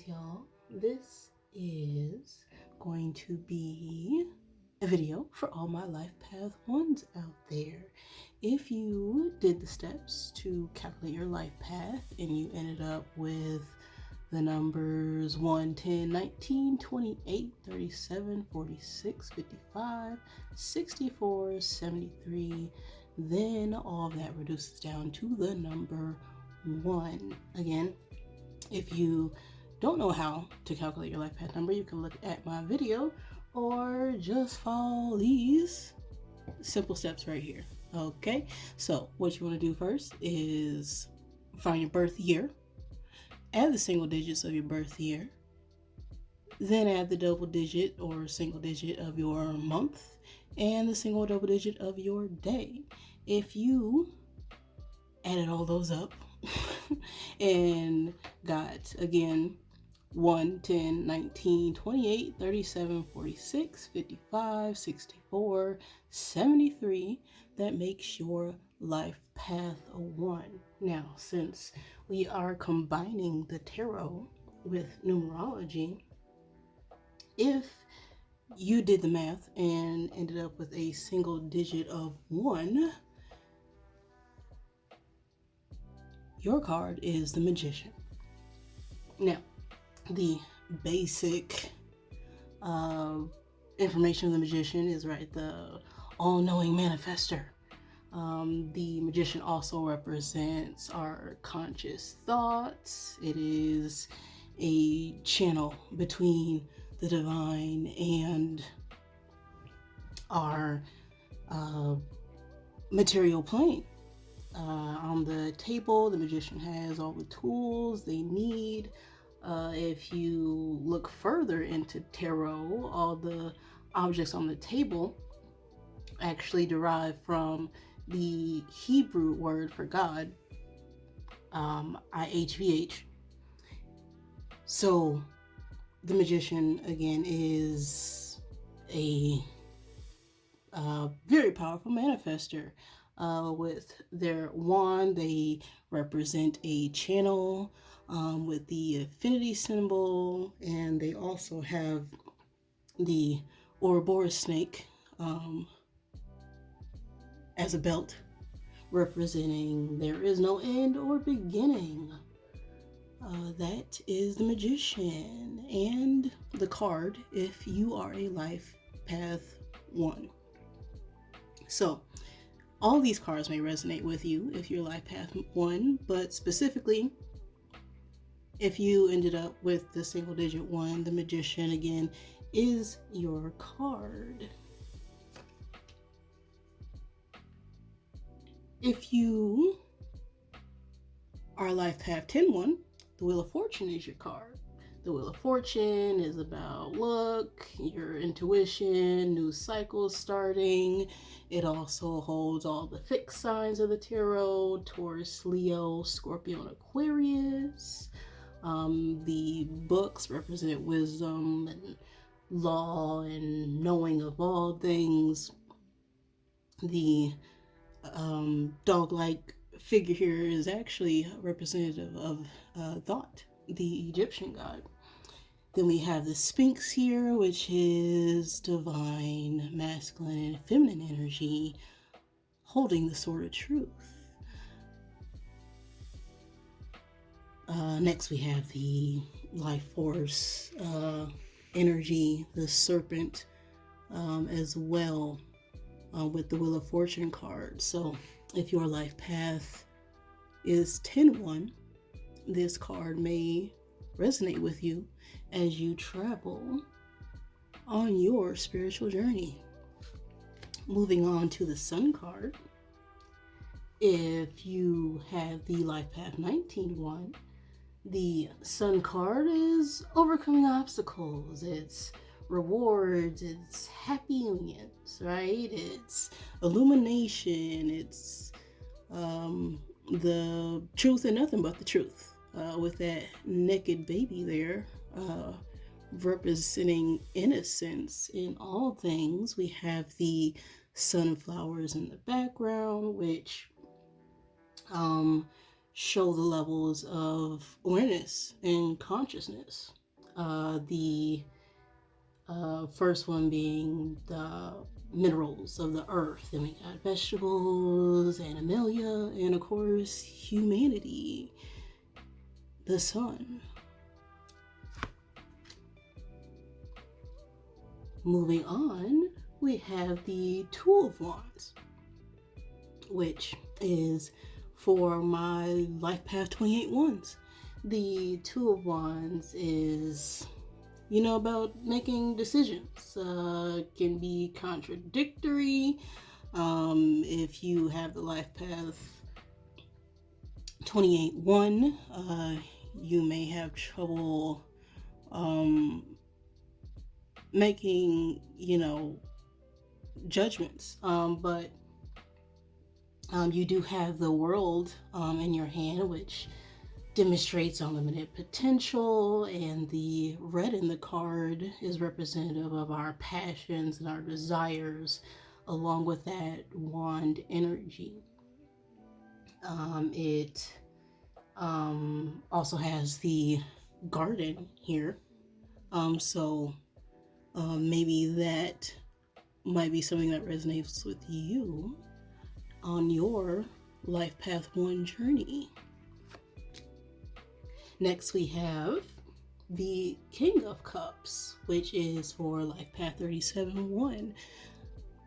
y'all. This is going to be a video for all my life path ones out there. If you did the steps to calculate your life path and you ended up with the numbers 1, 10, 19, 28, 37, 46, 55, 64, 73, then all of that reduces down to the number 1. Again, if you don't know how to calculate your life path number, you can look at my video or just follow these simple steps right here. Okay, so what you want to do first is find your birth year, add the single digits of your birth year, then add the double digit or single digit of your month and the single double digit of your day. If you added all those up and got, again, 1, 10, 19, 28, 37, 46, 55, 64, 73, that makes your life path a 1. Now, since we are combining the tarot with numerology, if you did the math and ended up with a single digit of 1, your card is the Magician. Now, the basic information of the Magician is the all-knowing manifester. The Magician also represents our conscious thoughts. It is a channel between the divine and our material plane. On the table, the Magician has all the tools they need. If you look further into tarot, all the objects on the table actually derive from the Hebrew word for God, IHVH. So the Magician, again, is a very powerful manifester. With their wand, they represent a channel with the affinity symbol, and they also have the Ouroboros snake as a belt, representing there is no end or beginning. That is the Magician, and the card if you are a life path 1. So all these cards may resonate with you if you're life path 1, but specifically if you ended up with the single digit 1, the Magician, again, is your card. If you are life path 10-1, the Wheel of Fortune is your card. The Wheel of Fortune is about luck, your intuition, new cycles starting. It also holds all the fixed signs of the tarot: Taurus, Leo, Scorpio, and Aquarius. The books represent wisdom and law and knowing of all things. The dog-like figure here is actually representative of Thoth, the Egyptian god. Then we have the Sphinx here, which is divine, masculine, and feminine energy, holding the sword of truth. Next we have the life force energy, the serpent, as well, with the Wheel of Fortune card. So if your life path is 10-1, this card may resonate with you as you travel on your spiritual journey. Moving on to the Sun card. If you have the life path 19-1, the Sun card is overcoming obstacles. It's rewards, it's happy unions, right? It's illumination, it's the truth and nothing but the truth. With that naked baby there, representing innocence in all things. We have the sunflowers in the background, which show the levels of awareness and consciousness The first one being the minerals of the earth. Then we got vegetables, animalia, and of course, humanity, the sun. Moving on, we have the Two of Wands, which is for my Life Path 28 ones. The Two of Wands is, about making decisions. Can be contradictory. If you have the Life Path 28-1, you may have trouble making, judgments. But you do have the World in your hand, which demonstrates unlimited potential, and the red in the card is representative of our passions and our desires, along with that wand energy. It also has the garden here, so maybe that might be something that resonates with you on your Life Path 1 journey. Next, we have the King of Cups, which is for Life Path 37-1.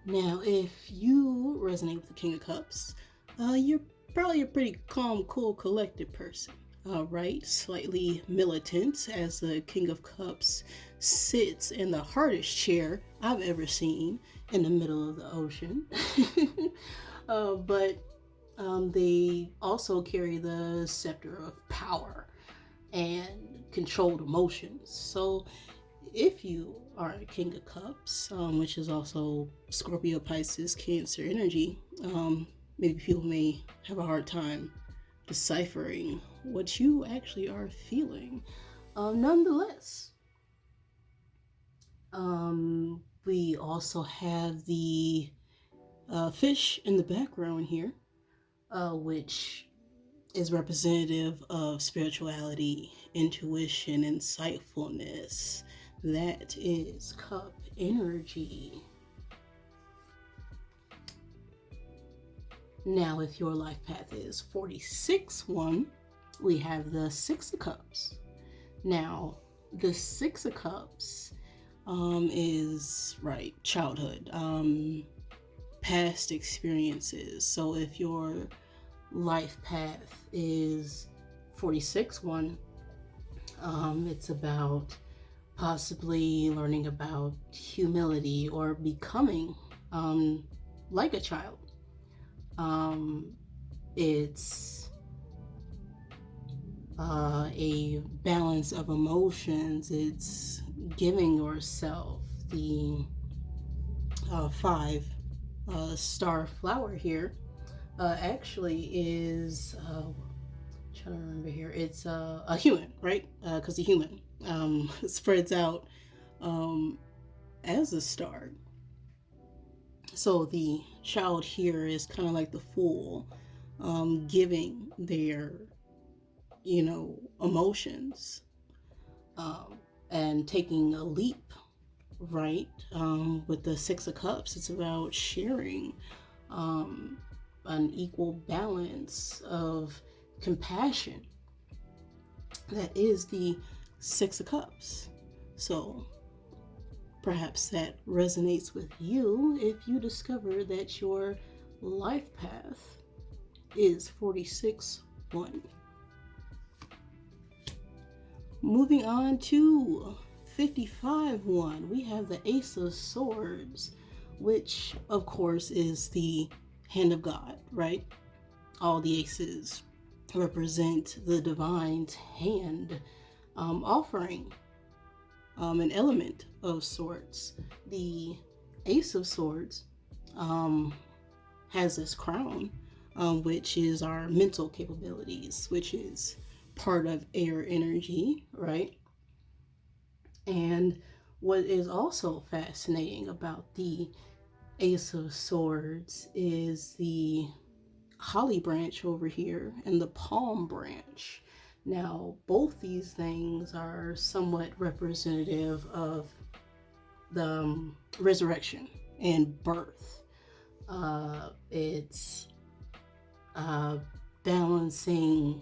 Now, if you resonate with the King of Cups, you're probably a pretty calm, cool, collected person, right? Slightly militant, as the King of Cups sits in the hardest chair I've ever seen in the middle of the ocean. But they also carry the scepter of power and controlled emotions. So if you are a King of Cups, which is also Scorpio, Pisces, Cancer energy, maybe people may have a hard time deciphering what you actually are feeling. Nonetheless, we also have the fish in the background here, which is representative of spirituality, intuition, insightfulness. That is cup energy. Now, if your life path is 46-1, we have the Six of Cups. Now, the Six of Cups is, right, childhood, past experiences. So if your life path is 46-1, it's about possibly learning about humility or becoming like a child. It's a balance of emotions. It's giving yourself the 5 star flower here. Actually is trying to remember here. It's a human, right? Because the human spreads out as a star. So the child here is kind of like the fool, giving their, emotions, and taking a leap, right? With the Six of Cups, it's about sharing an equal balance of compassion. That is the Six of Cups. So perhaps that resonates with you if you discover that your life path is 46-1. Moving on to 55-1, we have the Ace of Swords, which of course is the hand of God, right? All the aces represent the divine's hand, offering an element of sorts. The Ace of Swords has this crown, which is our mental capabilities, which is part of air energy, right? And what is also fascinating about the Ace of Swords is the holly branch over here and the palm branch. Now, both these things are somewhat representative of the resurrection and birth. It's balancing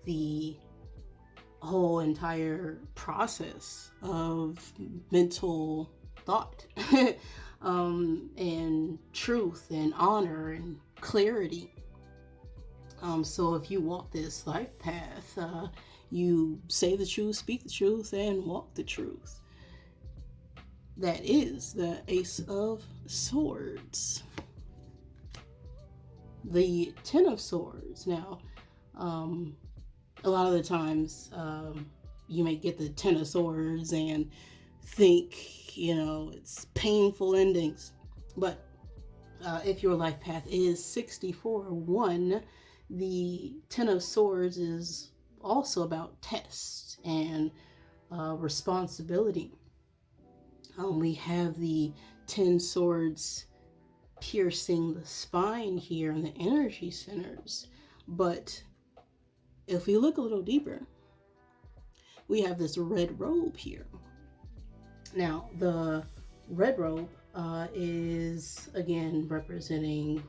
the whole entire process of mental thought and truth and honor and clarity. So if you walk this life path, you say the truth, speak the truth, and walk the truth. That is the Ace of Swords. The Ten of Swords. Now, a lot of the times you may get the Ten of Swords and think, it's painful endings. But if your life path is 64-1, the Ten of Swords is also about tests and responsibility. We have the 10 swords piercing the spine here in the energy centers. But if we look a little deeper, we have this red robe here. Now, the red robe is, again, representing,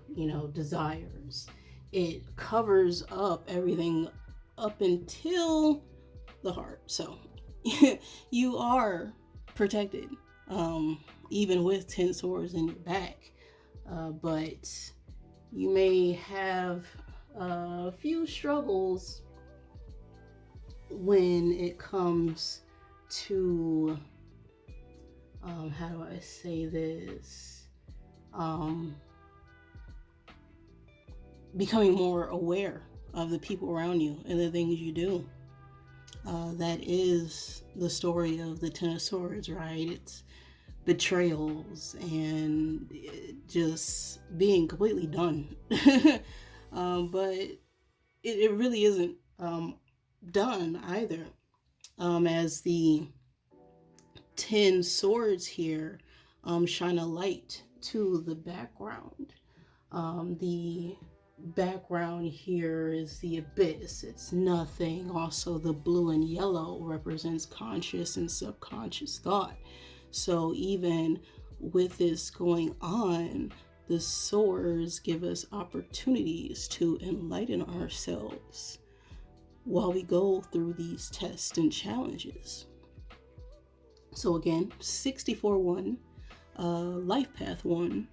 desires. It covers up everything up until the heart. So you are protected, even with 10 swords in your back. But you may have a few struggles when it comes to, how do I say this? Becoming more aware of the people around you and the things you do. That is the story of the Ten of Swords, right? It's betrayals and just being completely done. But it really isn't done either. As the 10 swords here shine a light to the background. The background here is the abyss. It's nothing. Also, the blue and yellow represents conscious and subconscious thought. So even with this going on, the swords give us opportunities to enlighten ourselves while we go through these tests and challenges. So again, 64-1, life path 1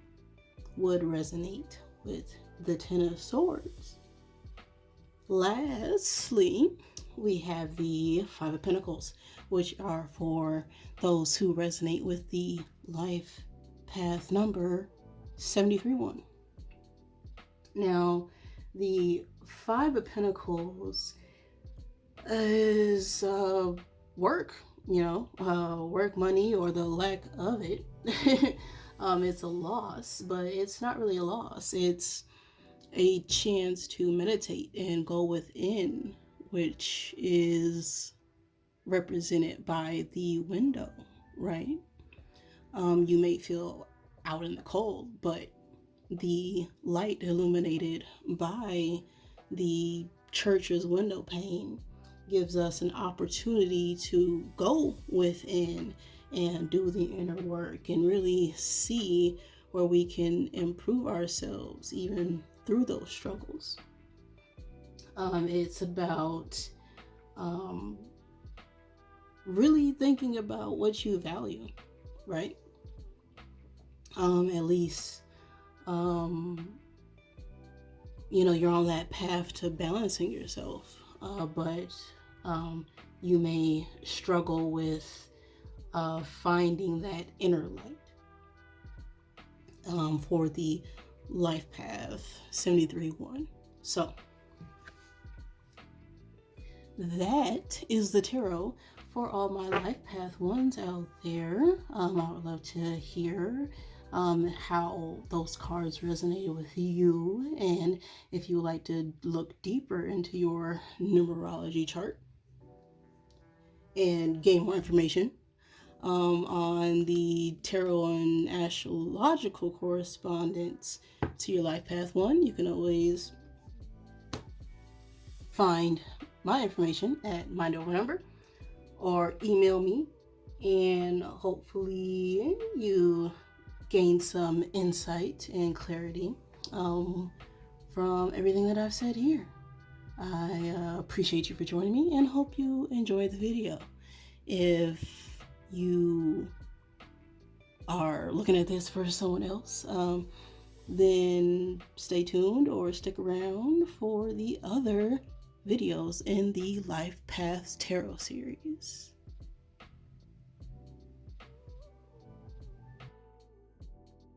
would resonate with the Ten of Swords. Lastly, we have the Five of Pentacles, which are for those who resonate with the life path number 73-1. Now, the Five of Pentacles is work, work, money, or the lack of it. It's a loss, but it's not really a loss. It's a chance to meditate and go within, which is represented by the window, right? You may feel out in the cold, but the light illuminated by the church's window pane gives us an opportunity to go within and do the inner work and really see where we can improve ourselves even through those struggles. It's about really thinking about what you value, right? At least, you're on that path to balancing yourself, but you may struggle with finding that inner light for the life path 73-1. So that is the tarot for all my life path ones out there. I would love to hear how those cards resonated with you, and if you would like to look deeper into your numerology chart and gain more information on the tarot and astrological correspondence to your life path 1, you can always find my information at mind over number or email me, and hopefully you gain some insight and clarity from everything that I've said here. I appreciate you for joining me and hope you enjoy the video. If you are looking at this for someone else, then stay tuned or stick around for the other videos in the Life Paths Tarot series.